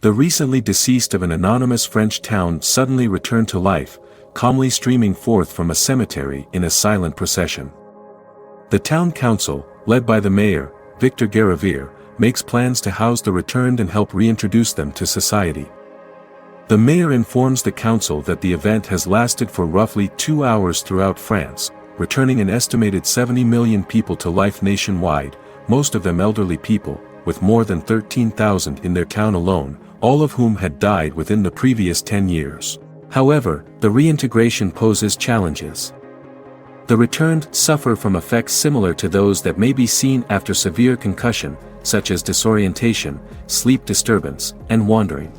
The recently deceased of an anonymous French town suddenly returned to life, calmly streaming forth from a cemetery in a silent procession. The town council, led by the mayor, Victor Garavier, makes plans to house the returned and help reintroduce them to society. The mayor informs the council that the event has lasted for roughly 2 hours throughout France, returning an estimated 70 million people to life nationwide, most of them elderly people, with more than 13,000 in their town alone, all of whom had died within the previous 10 years. However, the reintegration poses challenges. The returned suffer from effects similar to those that may be seen after severe concussion, such as disorientation, sleep disturbance, and wandering.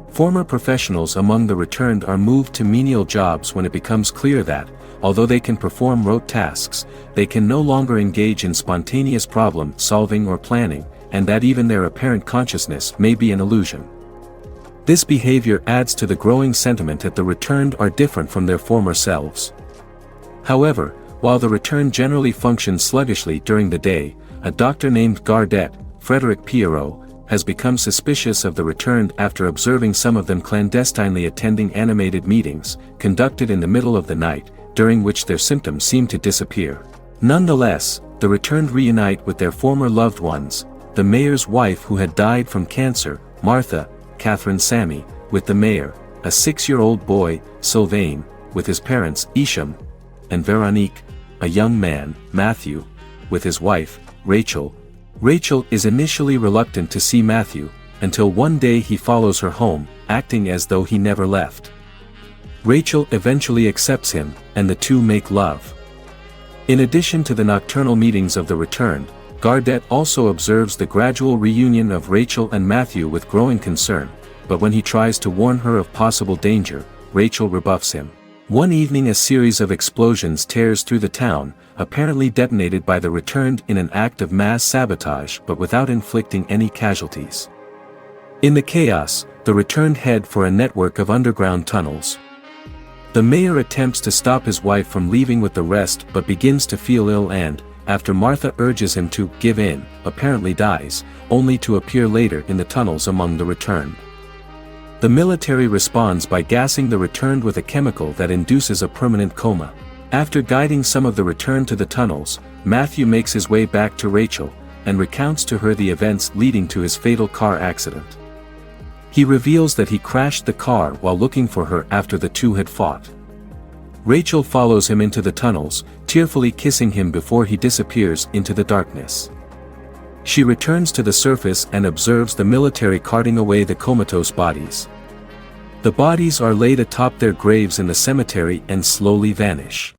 Former professionals among the returned are moved to menial jobs when it becomes clear that, although they can perform rote tasks, they can no longer engage in spontaneous problem-solving or planning, and that even their apparent consciousness may be an illusion. This behavior adds to the growing sentiment that the returned are different from their former selves. However, while the returned generally function sluggishly during the day, a doctor named Gardet, Frédéric Pierrot, has become suspicious of the returned after observing some of them clandestinely attending animated meetings, conducted in the middle of the night, during which their symptoms seem to disappear. Nonetheless, the returned reunite with their former loved ones, the mayor's wife who had died from cancer, Martha, Catherine Sammy, with the mayor, a 6-year-old boy, Sylvain, with his parents, Isham, and Veronique, a young man, Matthew, with his wife, Rachel. Rachel is initially reluctant to see Matthew, until one day he follows her home, acting as though he never left. Rachel eventually accepts him, and the two make love. In addition to the nocturnal meetings of the returned, Gardet also observes the gradual reunion of Rachel and Matthew with growing concern, but when he tries to warn her of possible danger, Rachel rebuffs him. One evening a series of explosions tears through the town, apparently detonated by the returned in an act of mass sabotage but without inflicting any casualties. In the chaos, the returned head for a network of underground tunnels. The mayor attempts to stop his wife from leaving with the rest but begins to feel ill and, after Martha urges him to give in, apparently dies, only to appear later in the tunnels among the returned. The military responds by gassing the returned with a chemical that induces a permanent coma. After guiding some of the returned to the tunnels, Matthew makes his way back to Rachel, and recounts to her the events leading to his fatal car accident. He reveals that he crashed the car while looking for her after the two had fought. Rachel follows him into the tunnels, tearfully kissing him before he disappears into the darkness. She returns to the surface and observes the military carting away the comatose bodies. The bodies are laid atop their graves in the cemetery and slowly vanish.